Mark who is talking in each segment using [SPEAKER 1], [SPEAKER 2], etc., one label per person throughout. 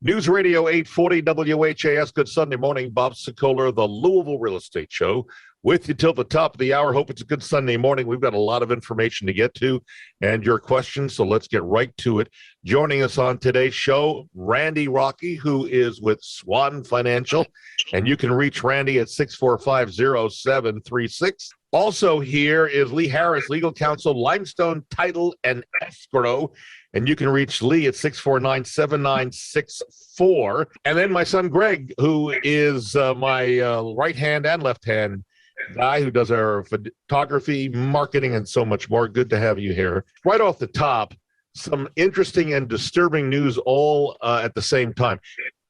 [SPEAKER 1] News Radio 840 WHAS. Good Sunday morning. Bob Sokoler, the Louisville Real Estate Show, with you till the top of the hour. Hope it's a good Sunday morning. We've got a lot of information to get to and your questions, so let's get right to it. Joining us on today's show, Randy Rocky, who is with Swan Financial, and you can reach Randy at 645-0736. Also here is Lee Harris, legal counsel, Limestone Title and Escrow, and you can reach Lee at 649-7964. And then my son Greg, who is my right hand and left hand guy, who does our photography, marketing, and so much more. Good to have you here. Right off the top, some interesting and disturbing news all at the same time.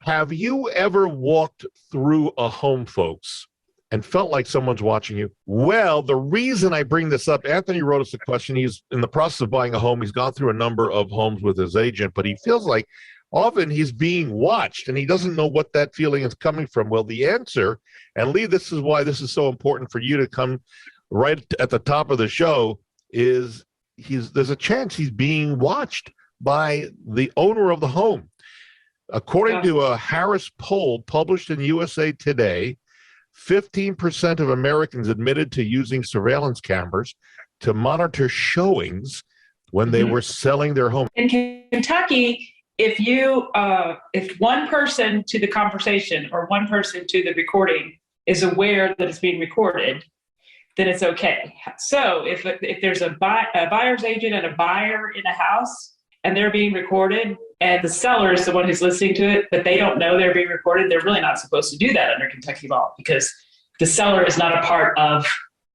[SPEAKER 1] Have you ever walked through a home, folks, and felt like someone's watching you? Well, the reason I bring this up, Anthony wrote us a question. He's in the process of buying a home. He's gone through a number of homes with his agent, but he feels like often he's being watched, and he doesn't know what that feeling is coming from. Well, the answer, and Lee, this is why this is so important for you to come right at the top of the show, is there's a chance he's being watched by the owner of the home. According to a Harris poll published in USA Today, 15% of Americans admitted to using surveillance cameras to monitor showings when they were selling their home.
[SPEAKER 2] In Kentucky, if one person to the conversation or one person to the recording is aware that it's being recorded, then it's okay. So if there's a buyer's agent and a buyer in a house and they're being recorded, and the seller is the one who's listening to it, but they don't know they're being recorded, they're really not supposed to do that under Kentucky law, because the seller is not a part of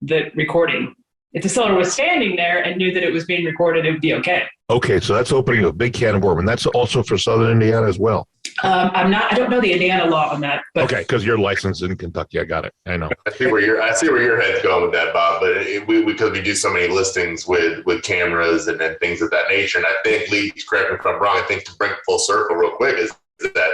[SPEAKER 2] the recording. If the seller was standing there and knew that it was being recorded, it would be okay.
[SPEAKER 1] Okay, so that's opening a big can of worms, and that's also for Southern Indiana as well.
[SPEAKER 2] I don't know the Indiana law on that. But
[SPEAKER 1] okay, because you're licensed in Kentucky. I got it. I know.
[SPEAKER 3] I see where your head's going with that, Bob. But because we do so many listings with cameras and things of that nature, and I think, Lee, correct me if I'm wrong, I think to bring it full circle real quick is that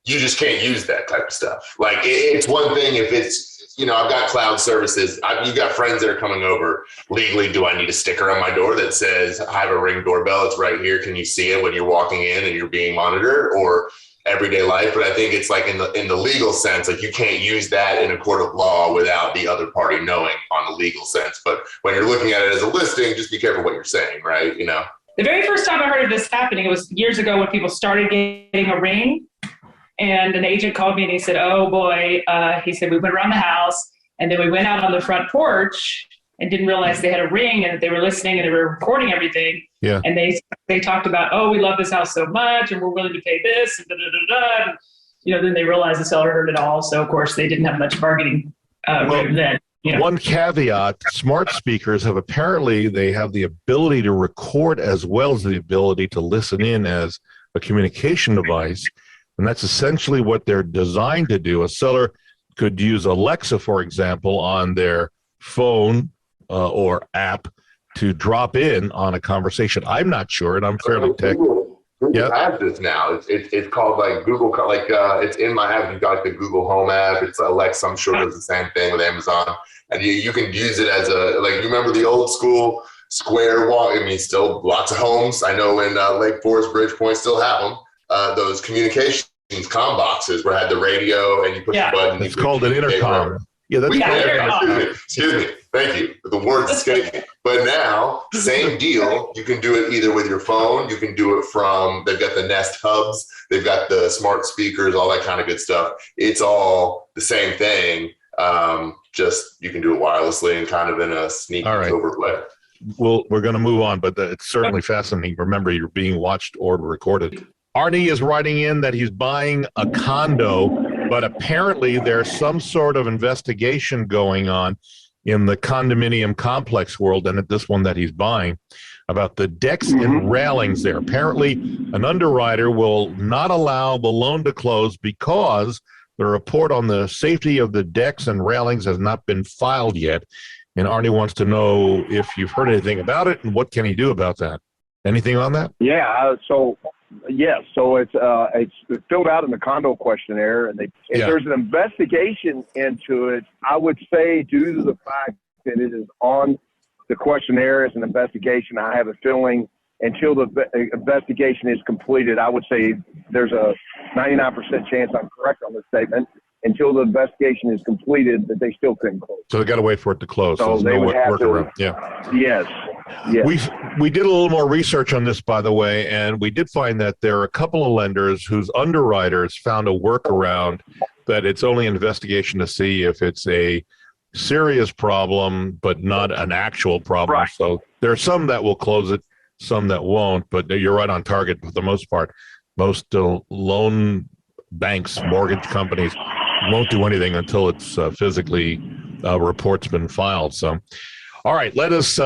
[SPEAKER 3] you just can't use that type of stuff. Like, it's one thing if it's, I've got cloud services. You've got friends that are coming over. Legally, do I need a sticker on my door that says, I have a Ring doorbell, it's right here, can you see it when you're walking in and you're being monitored? Or everyday life? But I think it's like in the legal sense, like you can't use that in a court of law without the other party knowing on the legal sense. But when you're looking at it as a listing, just be careful what you're saying, right?
[SPEAKER 2] The very first time I heard of this happening, it was years ago when people started getting a Ring. And an agent called me and he said, oh boy, he said, we went around the house and then we went out on the front porch and didn't realize they had a Ring and that they were listening and they were recording everything. Yeah. And they talked about, oh, we love this house so much and we're willing to pay this and da-da-da-da. And, then they realized the seller heard it all. So of course they didn't have much bargaining room then.
[SPEAKER 1] One caveat, smart speakers have they have the ability to record as well as the ability to listen in as a communication device. And that's essentially what they're designed to do. A seller could use Alexa, for example, on their phone or app to drop in on a conversation. I'm not sure, and I'm fairly tech.
[SPEAKER 3] Google has this now. It's called like Google, it's in my app. You've got the Google Home app. It's Alexa. I'm sure does the same thing with Amazon. And you can use it as you remember the old school square walk? I mean, still lots of homes. I know in Lake Forest, Bridgepoint still have them. Those communications comm boxes where I had the radio and you push the button.
[SPEAKER 1] It's called an intercom. Yeah, that's
[SPEAKER 3] excuse me. Thank you. The words escape me. But now, same deal. You can do it either with your phone. You can do it from, they've got the Nest hubs. They've got the smart speakers, all that kind of good stuff. It's all the same thing. Just you can do it wirelessly and kind of in a sneaky overplay.
[SPEAKER 1] Well, we're going to move on, but it's certainly fascinating. Remember, you're being watched or recorded. Arnie is writing in that he's buying a condo, but apparently there's some sort of investigation going on in the condominium complex world, and at this one that he's buying, about the decks and railings there. Apparently, an underwriter will not allow the loan to close because the report on the safety of the decks and railings has not been filed yet. And Arnie wants to know if you've heard anything about it and what can he do about that. Anything on that?
[SPEAKER 4] Yeah, yes. So it's filled out in the condo questionnaire, and if there's an investigation into it, I would say due to the fact that it is on the questionnaire as an investigation, I have a feeling until the investigation is completed. I would say there's a 99% chance I'm correct on this statement. Until the investigation is completed, that they still couldn't close.
[SPEAKER 1] So they got to wait for it to close.
[SPEAKER 4] So they would have to.
[SPEAKER 1] Yeah.
[SPEAKER 4] Yes. Yes.
[SPEAKER 1] We did a little more research on this, by the way, and we did find that there are a couple of lenders whose underwriters found a workaround that it's only an investigation to see if it's a serious problem, but not an actual problem.
[SPEAKER 4] Right.
[SPEAKER 1] So there are some that will close it, some that won't, but you're right on target for the most part. Most loan banks, mortgage companies won't do anything until it's physically report's been filed. So, all right, let's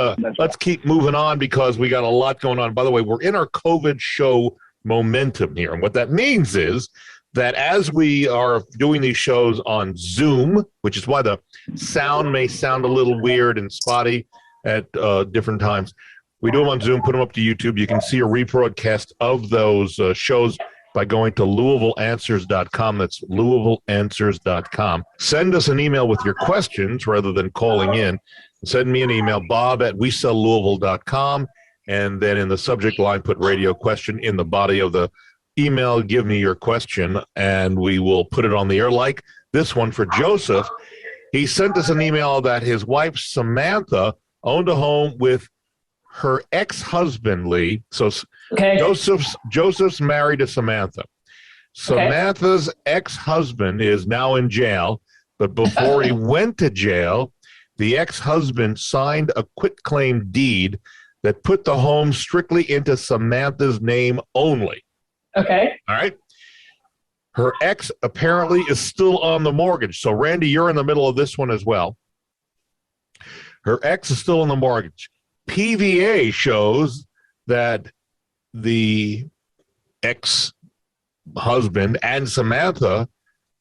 [SPEAKER 1] keep moving on because we got a lot going on. By the way, we're in our COVID show momentum here. And what that means is that as we are doing these shows on Zoom, which is why the sound may sound a little weird and spotty at different times, we do them on Zoom, put them up to YouTube. You can see a rebroadcast of those shows by going to LouisvilleAnswers.com. That's LouisvilleAnswers.com. Send us an email with your questions rather than calling in. Send me an email, bob@WeSellLouisville.com, and then in the subject line, put radio question. In the body of the email, give me your question, and we will put it on the air. Like this one for Joseph. He sent us an email that his wife, Samantha, owned a home with her ex-husband, Lee. So
[SPEAKER 2] Okay.
[SPEAKER 1] Joseph's married to Samantha. Samantha's ex-husband is now in jail, but before he went to jail, the ex-husband signed a quitclaim deed that put the home strictly into Samantha's name only.
[SPEAKER 2] Okay.
[SPEAKER 1] All right? Her ex apparently is still on the mortgage. So, Randy, you're in the middle of this one as well. Her ex is still on the mortgage. PVA shows that the ex-husband and Samantha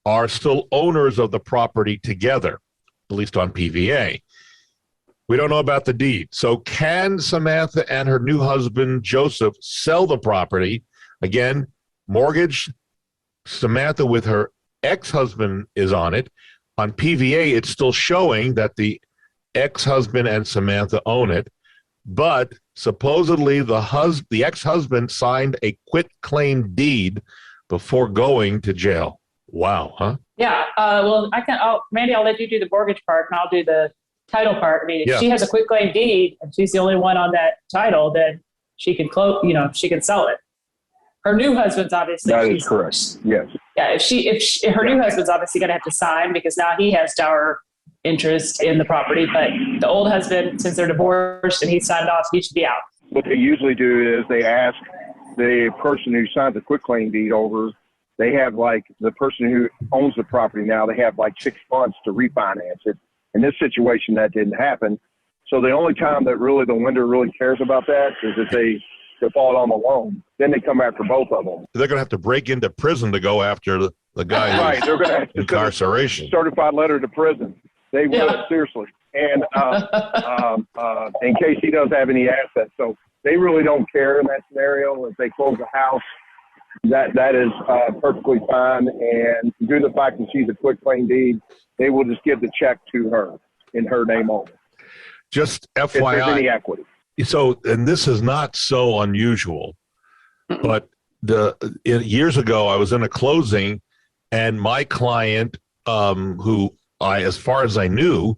[SPEAKER 1] are still owners of the property together, at least on PVA. We don't know about the deed. So can Samantha and her new husband, Joseph, sell the property? Again, mortgage, Samantha with her ex-husband is on it. On PVA, it's still showing that the ex-husband and Samantha own it. But supposedly the ex-husband signed a quitclaim deed before going to jail. Wow, huh?
[SPEAKER 2] Yeah. Well, Randy, I'll let you do the mortgage part, and I'll do the title part. I mean, if she has a quitclaim deed and she's the only one on that title, then she can she can sell it. Her new husband's obviously.
[SPEAKER 4] That is correct. Yes.
[SPEAKER 2] Yeah. If her new husband's obviously going to have to sign because now he has dower interest in the property, but the old husband, since they're divorced and he signed off, he should be out.
[SPEAKER 4] What they usually do is they ask the person who signed the quitclaim deed over, they have the person who owns the property now, they have 6 months to refinance it. In this situation, that didn't happen. So the only time that really the lender really cares about that is if they default on the loan. Then they come after both of them.
[SPEAKER 1] They're going to have to break into prison to go after the guy
[SPEAKER 4] right. They're going to have to
[SPEAKER 1] incarceration.
[SPEAKER 4] Certified letter to prison. They will, seriously. And in case he does have any assets. So they really don't care in that scenario. If they close the house, that is perfectly fine. And due to the fact that she's a quitclaim deed, they will just give the check to her in her name only.
[SPEAKER 1] Just FYI.
[SPEAKER 4] If there's any equity.
[SPEAKER 1] So, and this is not so unusual, but years ago I was in a closing, and my client, who as far as I knew,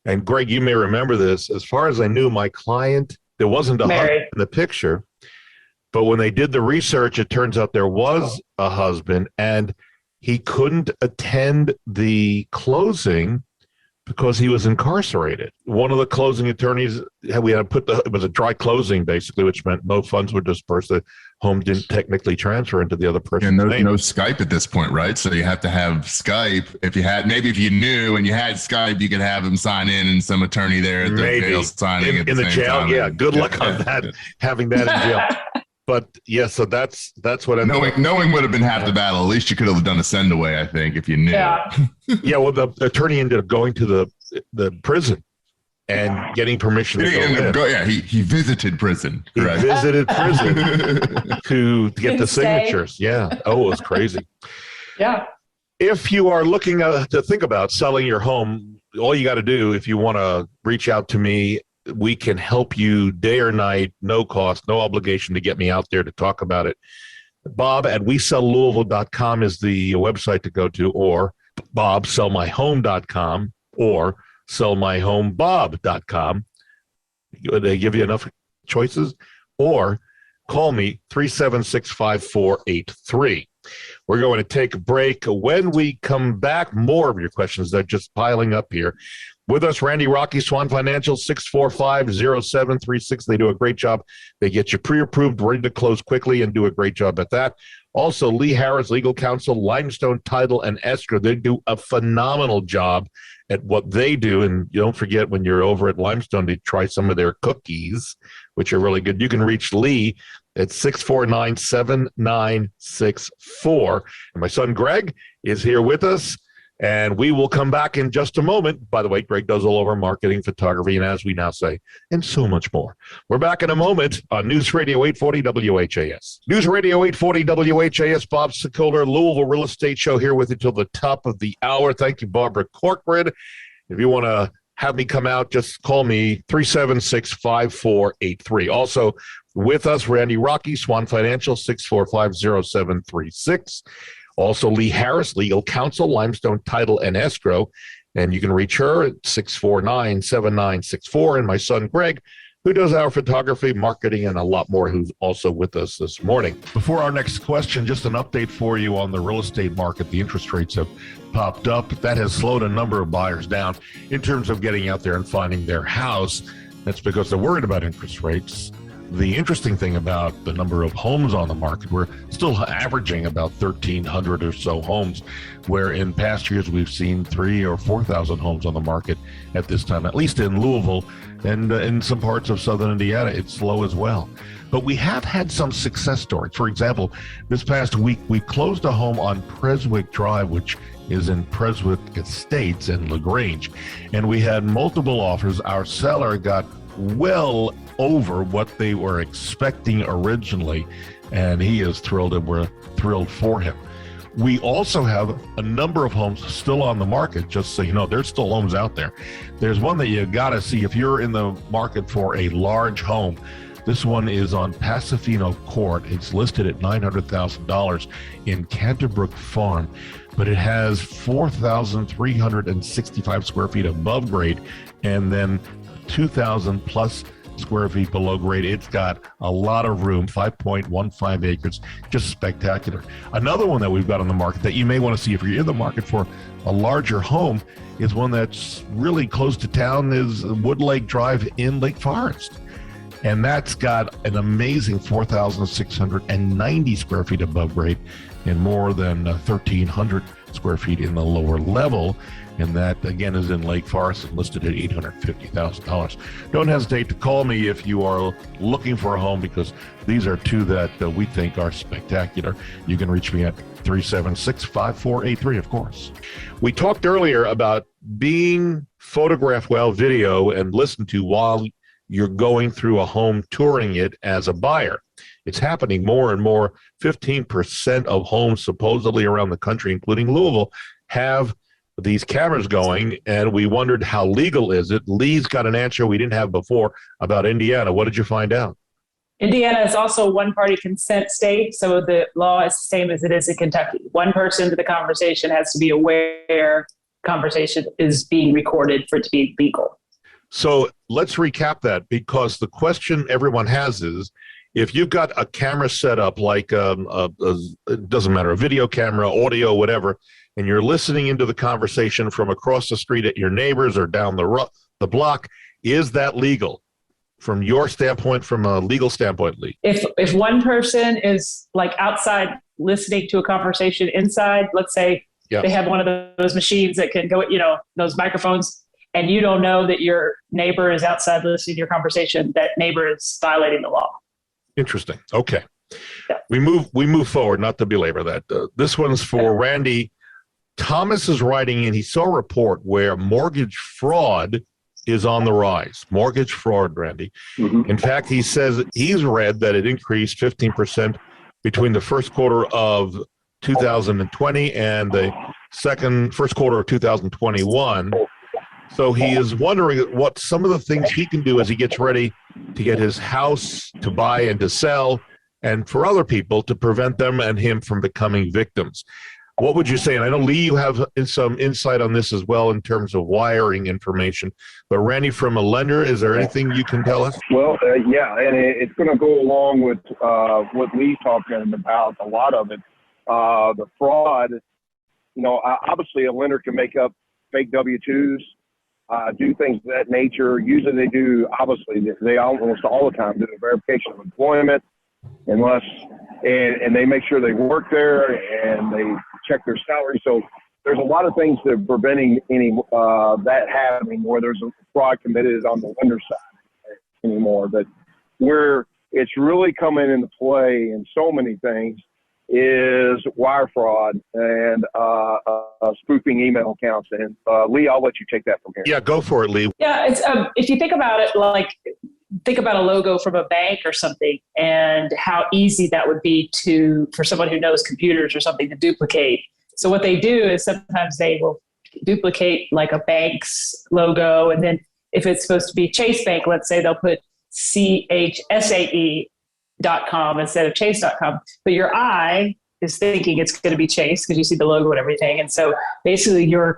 [SPEAKER 1] and Greg, you may remember this, as far as I knew, my client, there wasn't a husband in the picture, but when they did the research, it turns out there was a husband, and he couldn't attend the closing because he was incarcerated. One of the closing attorneys, we had to it was a dry closing, basically, which meant no funds were dispersed. The home didn't technically transfer into the other person's name.
[SPEAKER 5] No Skype at this point, right? So you have to have Skype. If you knew and you had Skype, you could have him sign in and some attorney there at the jail signing
[SPEAKER 1] in the jail. Time. Yeah, good luck on that, having that in jail. But yeah, so that's what I'm
[SPEAKER 5] knowing would have been half the battle. At least you could have done a send away, I think, if you knew.
[SPEAKER 2] Yeah.
[SPEAKER 1] Yeah, well, the attorney ended up going to the prison and getting permission to go in.
[SPEAKER 5] He visited prison. Correct.
[SPEAKER 1] He visited prison to get the signatures. Yeah. Oh, it was crazy.
[SPEAKER 2] Yeah.
[SPEAKER 1] If you are looking to think about selling your home, all you got to do, if you want to reach out to me we can help you day or night, no cost, no obligation to get me out there to talk about it. Bob at WeSellLouisville.com is the website to go to, or BobSellMyHome.com, or SellMyHomeBob.com. They give you enough choices, or call me 376-5483. We're going to take a break. When we come back, more of your questions that are just piling up here. With us, Randy Rocky, Swan Financial, 645-0736. They do a great job. They get you pre-approved, ready to close quickly, and do a great job at that. Also, Lee Harris, Legal Counsel, Limestone Title and Escrow. They do a phenomenal job at what they do. And you don't forget, when you're over at Limestone, to try some of their cookies, which are really good. You can reach Lee at 649-7964. And my son, Greg, is here with us. And we will come back in just a moment. By the way, Greg does all of our marketing, photography, and as we now say, and so much more. We're back in a moment on News Radio 840 WHAS. News Radio 840 WHAS, Bob Sokoler, Louisville Real Estate Show, here with you till the top of the hour. Thank you, Barbara Corcoran. If you want to have me come out, just call me 376-5483. Also with us, Randy Rocky, Swan Financial, 645-0736. Also, Lee Harris, Legal Counsel, Limestone Title and Escrow. And you can reach her at 649-7964. And my son, Greg, who does our photography, marketing, and a lot more, who's also with us this morning. Before our next question, just an update for you on the real estate market. The interest rates have popped up. That has slowed a number of buyers down in terms of getting out there and finding their house. That's because they're worried about interest rates. The interesting thing about the number of homes on the market, we're still averaging about 1,300 or so homes, where in past years we've seen 3,000 or 4,000 homes on the market at this time, at least in Louisville, and in some parts of southern Indiana, it's slow as well. But we have had some success stories. For example, this past week, we closed a home on Preswick Drive, which is in Preswick Estates in LaGrange, and we had multiple offers. Our seller got well over what they were expecting originally, and he is thrilled, and we're thrilled for him. We also have a number of homes still on the market, just so you know. There's still homes out there. There's one that you got to see if you're in the market for a large home. This one is on Pasofino Court. It's listed at $900,000 in Canterbrook Farm, but it has 4,365 square feet above grade, and then 2,000 plus square feet below grade. It's got a lot of room, 5.15 acres, just spectacular. Another one that we've got on the market that you may want to see if you're in the market for a larger home is one that's really close to town, is Woodlake Drive in Lake Forest. And that's got an amazing 4,690 square feet above grade and more than 1,300 square feet in the lower level. And that, again, is in Lake Forest and listed at $850,000. Don't hesitate to call me if you are looking for a home, because these are two that we think are spectacular. You can reach me at 376-5483, of course. We talked earlier about being photographed well, video, and listened to while you're going through a home, touring it as a buyer. It's happening more and more. 15% of homes supposedly around the country, including Louisville, have these cameras going, and we wondered, how legal is it? Lee's got an answer we didn't have before about Indiana. What did you find out?
[SPEAKER 2] Indiana is also a one-party consent state, so the law is the same as it is in Kentucky. One person to the conversation has to be aware conversation is being recorded for it to be legal.
[SPEAKER 1] So let's recap that, because the question everyone has is, if you've got a camera set up, like it doesn't matter, a video camera, audio, whatever, and you're listening into the conversation from across the street at your neighbors or down the block, is that legal from your standpoint, from a legal standpoint, Lee?
[SPEAKER 2] If one person is like outside listening to a conversation inside, let's say they have one of those machines that can go, those microphones, and you don't know that your neighbor is outside listening to your conversation, that neighbor is violating the law.
[SPEAKER 1] Interesting. Okay.
[SPEAKER 2] Yeah.
[SPEAKER 1] We move forward, not to belabor that. This one's for Randy. Thomas is writing in, he saw a report where mortgage fraud is on the rise. Mortgage fraud, Randy. Mm-hmm. In fact, he says he's read that it increased 15% between the first quarter of 2020 and the first quarter of 2021. So he is wondering what some of the things he can do as he gets ready to get his house to buy and to sell, and for other people to prevent them and him from becoming victims. What would you say? And I know, Lee, you have some insight on this as well in terms of wiring information. But Randy, from a lender, is there anything you can tell us?
[SPEAKER 4] Well, yeah, and it's going to go along with what Lee's talking about, a lot of it. The fraud, obviously a lender can make up fake W-2s, do things of that nature. Usually they do, obviously, they almost all the time do a verification of employment, and they make sure they work there and they check their salary. So there's a lot of things that are preventing any that happening where there's a fraud committed on the lender side anymore. But where it's really coming into play in so many things is wire fraud and spoofing email accounts. And Lee, I'll let you take that from here.
[SPEAKER 1] Yeah, go for it, Lee.
[SPEAKER 2] Yeah, it's if you think about it, think about a logo from a bank or something, and how easy that would be for someone who knows computers or something to duplicate. So what they do is sometimes they will duplicate like a bank's logo, and then if it's supposed to be Chase Bank, let's say, they'll put CHSAE.com instead of Chase.com. But your eye is thinking it's going to be Chase because you see the logo and everything. And so basically you're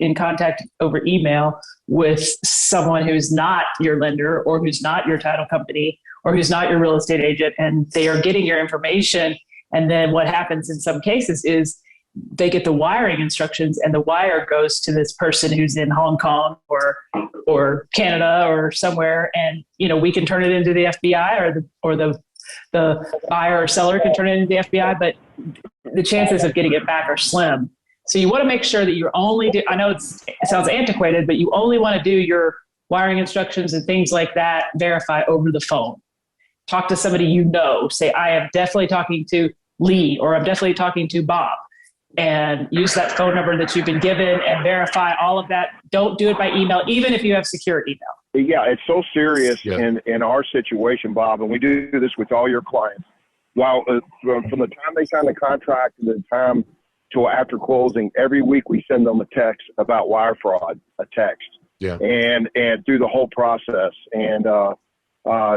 [SPEAKER 2] in contact over email with someone who's not your lender or who's not your title company or who's not your real estate agent, and they are getting your information. And then what happens in some cases is they get the wiring instructions, and the wire goes to this person who's in Hong Kong or Canada or somewhere, and we can turn it into the FBI, or the buyer or seller can turn it into the FBI, but the chances of getting it back are slim. So you want to make sure that you only do, I know it sounds antiquated, but you only want to do your wiring instructions and things like that, verify over the phone. Talk to somebody say, I am definitely talking to Lee, or I'm definitely talking to Bob, and use that phone number that you've been given and verify all of that. Don't do it by email, even if you have secure email.
[SPEAKER 4] Yeah, it's so serious in our situation, Bob, and we do this with all your clients. From the time they sign the contract to the time till after closing, every week we send them a text about wire fraud, and through the whole process. And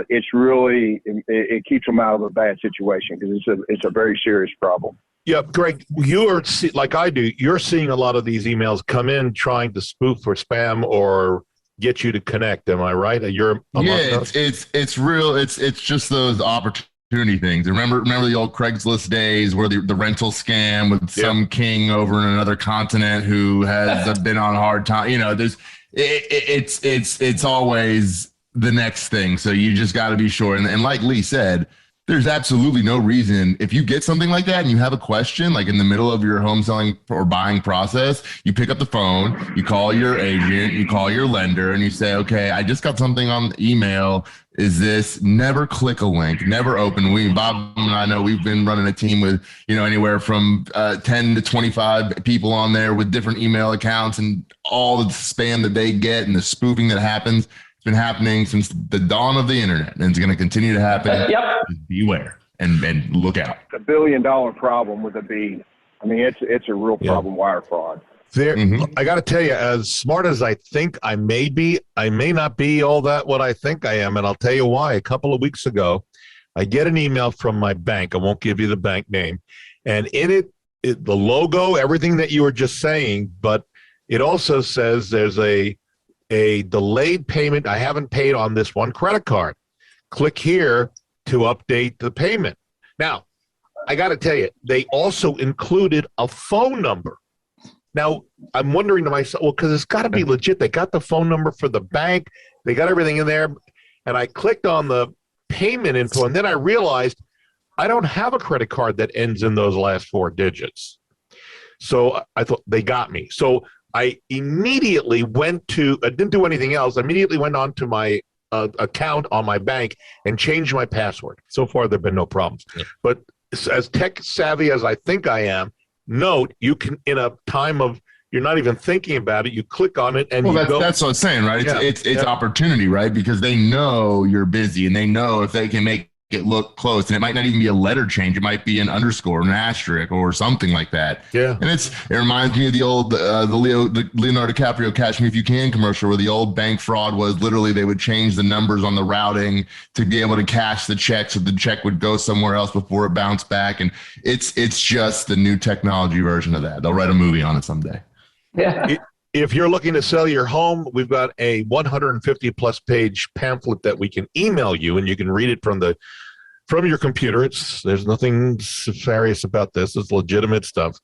[SPEAKER 4] it's really, it keeps them out of a bad situation because it's a very serious problem.
[SPEAKER 1] Yeah, Greg, you are, like I do, you're seeing a lot of these emails come in trying to spoof or spam or get you to connect. Am I right?
[SPEAKER 5] It's real. It's just those opportunity things. Remember the old Craigslist days where the rental scam with some king over in another continent who has been on hard time. It's always the next thing. So you just got to be sure. And like Lee said, there's absolutely no reason if you get something like that and you have a question, like in the middle of your home selling or buying process, you pick up the phone, you call your agent, you call your lender, and you say, okay, I just got something on email. Is this? Never click a link, never open. Bob and I know we've been running a team with, anywhere from 10 to 25 people on there with different email accounts, and all the spam that they get and the spoofing that happens. It's been happening since the dawn of the internet, and it's going to continue to happen. Just beware and look out.
[SPEAKER 4] It's $1 billion problem with a B. I mean, it's a real problem, wire fraud.
[SPEAKER 1] I got to tell you, as smart as I think I may be, I may not be all that what I think I am, and I'll tell you why. A couple of weeks ago, I get an email from my bank. I won't give you the bank name. And in it the logo, everything that you were just saying, but it also says there's a delayed payment. I haven't paid on this one credit card. Click here to update the payment. Now, I got to tell you, they also included a phone number. Now, I'm wondering to myself, well, because it's got to be legit. They got the phone number for the bank. They got everything in there. And I clicked on the payment info, and then I realized I don't have a credit card that ends in those last 4 digits. So I thought they got me. So I immediately didn't do anything else. I immediately went on to my account on my bank and changed my password. So far, there have been no problems. Yeah. But as tech savvy as I think I am, note, you can, in a time of you're not even thinking about it, you click on it and
[SPEAKER 5] that's what I'm saying, right? It's opportunity, right? Because they know you're busy, and they know if they can make it look close, and it might not even be a letter change. It might be an underscore, an asterisk, or something like that.
[SPEAKER 1] Yeah.
[SPEAKER 5] And it reminds me of the old the Leonardo DiCaprio Catch Me If You Can commercial, where the old bank fraud was literally they would change the numbers on the routing to be able to cash the check, so the check would go somewhere else before it bounced back. And it's just the new technology version of that. They'll write a movie on it someday.
[SPEAKER 2] Yeah.
[SPEAKER 1] If you're looking to sell your home, we've got a 150 plus page pamphlet that we can email you, and you can read it from your computer. There's nothing nefarious about this. It's legitimate stuff.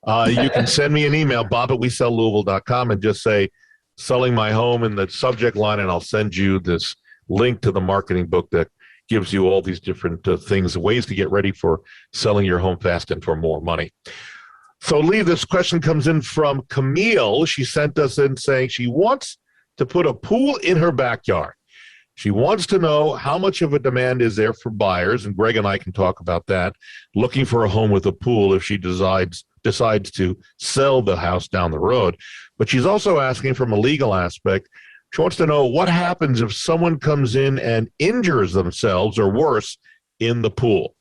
[SPEAKER 1] You can send me an email, bob@wesellouisville.com, and just say selling my home in the subject line, and I'll send you this link to the marketing book that gives you all these different things, ways to get ready for selling your home fast and for more money. So, Lee, this question comes in from Camille. She sent us in saying she wants to put a pool in her backyard. She wants to know how much of a demand is there for buyers, and Greg and I can talk about that, looking for a home with a pool if she decides to sell the house down the road. But she's also asking from a legal aspect. She wants to know what happens if someone comes in and injures themselves or worse in the pool.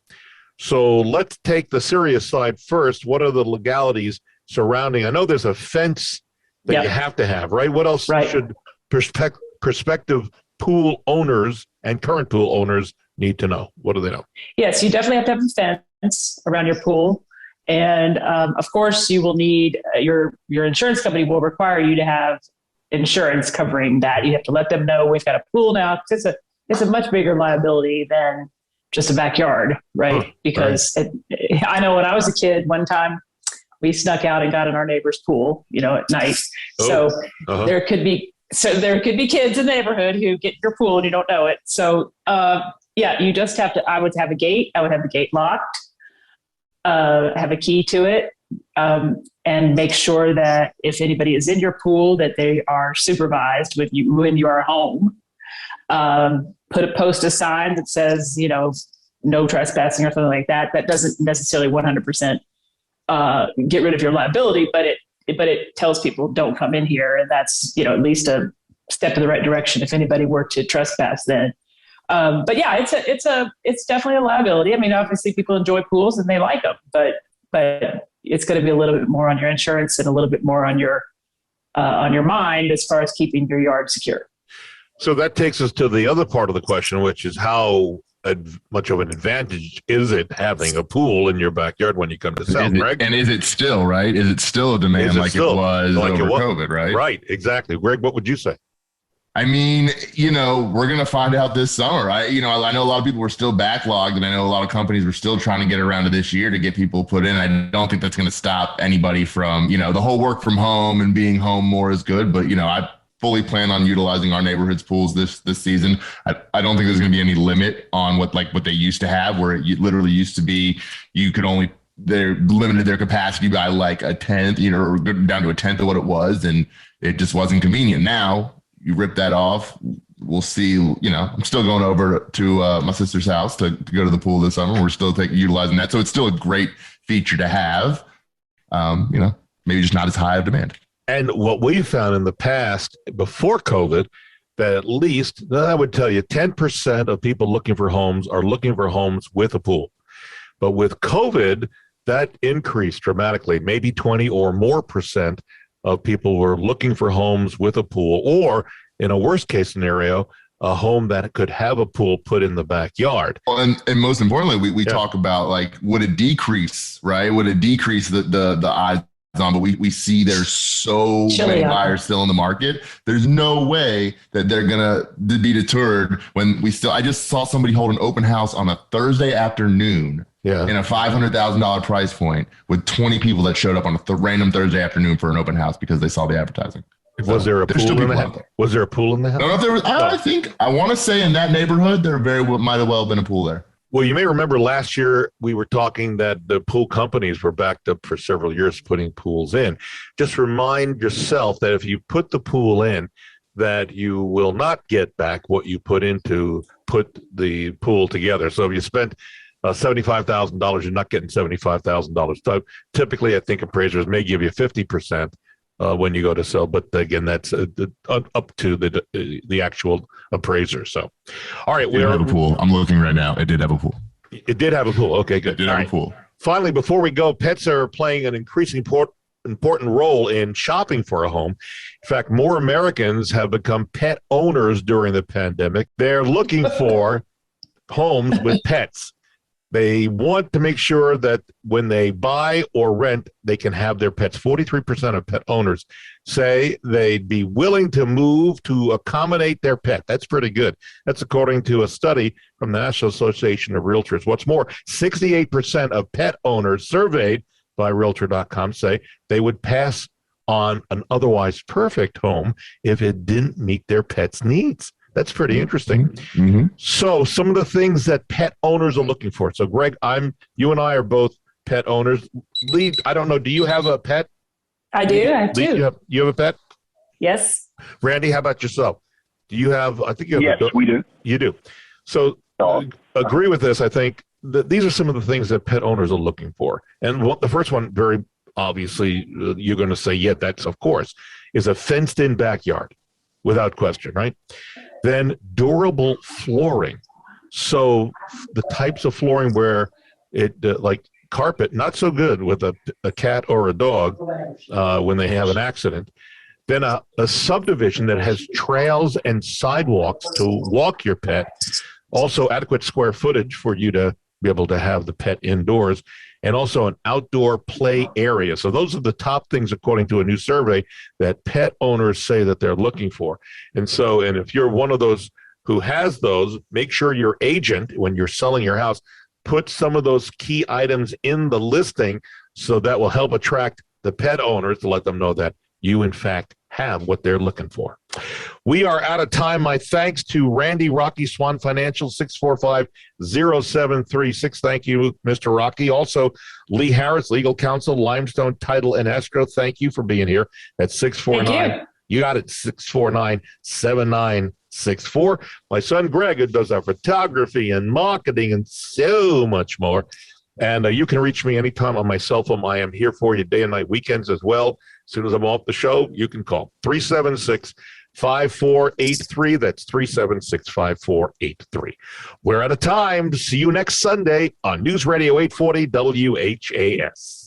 [SPEAKER 1] So let's take the serious side first. What are the legalities surrounding? I know there's a fence that you have to have, right? What else should prospective pool owners and current pool owners need to know? What do they know?
[SPEAKER 2] Yes, you definitely have to have a fence around your pool. And of course, you will need your insurance company will require you to have insurance covering that. You have to let them know we've got a pool now. It's a much bigger liability than just a backyard, right? Because I know when I was a kid, one time we snuck out and got in our neighbor's pool, at night. So there could be kids in the neighborhood who get your pool and you don't know it. So you just have to. I would have a gate. I would have the gate locked. Have a key to it, and make sure that if anybody is in your pool, that they are supervised with you when you are home. Post a sign that says, no trespassing or something like that. That doesn't necessarily 100% get rid of your liability, but it tells people don't come in here. And that's, at least a step in the right direction if anybody were to trespass then. But yeah, it's definitely a liability. I mean, obviously people enjoy pools and they like them, but it's going to be a little bit more on your insurance and a little bit more on your mind as far as keeping your yard secure.
[SPEAKER 1] So that takes us to the other part of the question, which is how much of an advantage is it having a pool in your backyard when you come to sell, Greg?
[SPEAKER 5] And is it still, right? Is it still a demand like it was over COVID, right?
[SPEAKER 1] Right, exactly. Greg, what would you say?
[SPEAKER 5] I mean, we're going to find out this summer. I know a lot of people were still backlogged, and I know a lot of companies were still trying to get around to this year to get people put in. I don't think that's going to stop anybody from, the whole work from home and being home more is good. But, I fully plan on utilizing our neighborhood's pools this season. I don't think there's going to be any limit on what they used to have, where it literally used to be they're limited their capacity by like a tenth, or down to a tenth of what it was, and it just wasn't convenient. Now you rip that off. We'll see. I'm still going over to my sister's house to go to the pool this summer. We're still utilizing that, so it's still a great feature to have. Maybe just not as high of demand.
[SPEAKER 1] And what we found in the past, before COVID, that at least, I would tell you, 10% of people looking for homes are looking for homes with a pool. But with COVID, that increased dramatically. Maybe 20 or more percent of people were looking for homes with a pool, or in a worst case scenario, a home that could have a pool put in the backyard.
[SPEAKER 5] Well, and most importantly, we talk about would it decrease, right? Would it decrease the odds on? But we see there's so many buyers still in the market. There's no way that they're gonna be deterred when I just saw somebody hold an open house on a Thursday afternoon. Yeah. In a $500,000 price point with 20 people that showed up on a random Thursday afternoon for an open house because they saw the advertising.
[SPEAKER 1] Was there a pool in the house? Was there a pool in the house?
[SPEAKER 5] I don't know if there was. I want to say in that neighborhood, there might have well been a pool there.
[SPEAKER 1] Well, you may remember last year we were talking that the pool companies were backed up for several years putting pools in. Just remind yourself that if you put the pool in, that you will not get back what you put in to put the pool together. So if you spent $75,000, you're not getting $75,000. So typically, I think appraisers may give you 50%, when you go to sell. But again, that's up to the actual appraiser. So, all right,
[SPEAKER 5] We have a pool. I'm looking right now. It did have a pool.
[SPEAKER 1] It did have a pool. Okay, good.
[SPEAKER 5] It did have a pool.
[SPEAKER 1] Finally, before we go, pets are playing an increasingly important role in shopping for a home. In fact, more Americans have become pet owners during the pandemic. They're looking for homes with pets. They want to make sure that when they buy or rent, they can have their pets. 43% of pet owners say they'd be willing to move to accommodate their pet. That's pretty good. That's according to a study from the National Association of Realtors. What's more, 68% of pet owners surveyed by Realtor.com say they would pass on an otherwise perfect home if it didn't meet their pet's needs. That's pretty interesting.
[SPEAKER 5] Mm-hmm.
[SPEAKER 1] So some of the things that pet owners are looking for. So Greg, you and I are both pet owners. Lee, I don't know, do you have a pet?
[SPEAKER 2] I do. I do.
[SPEAKER 1] Lee, you have a pet?
[SPEAKER 2] Yes.
[SPEAKER 1] Randy, how about yourself? Do you have, I think you have
[SPEAKER 4] Yes,
[SPEAKER 1] a dog.
[SPEAKER 4] we do.
[SPEAKER 1] You do. So agree with this. I think that these are some of the things that pet owners are looking for. And the first one, very obviously, you're going to say, yeah, that's of course, is a fenced in backyard without question, right? Then durable flooring. So the types of flooring where it, like carpet, not so good with a cat or a dog when they have an accident. Then a subdivision that has trails and sidewalks to walk your pet. Also adequate square footage for you to be able to have the pet indoors. And also an outdoor play area. So those are the top things, according to a new survey, that pet owners say that they're looking for. And if you're one of those who has those, make sure your agent, when you're selling your house, put some of those key items in the listing, so that will help attract the pet owners to let them know that you, in fact, have what they're looking for. We are out of time. My thanks to Randy Rocky, Swan Financial, 645-0736. Thank you, Mr. Rocky. Also, Lee Harris, Legal Counsel, Limestone Title and Escrow. Thank you for being here at 649. You got it, 649-7964. My son, Greg, who does our photography and marketing and so much more. And you can reach me anytime on my cell phone. I am here for you day and night, weekends as well. As soon as I'm off the show, you can call 376-5483. That's 376-5483. We're out of time. See you next Sunday on News Radio 840 WHAS.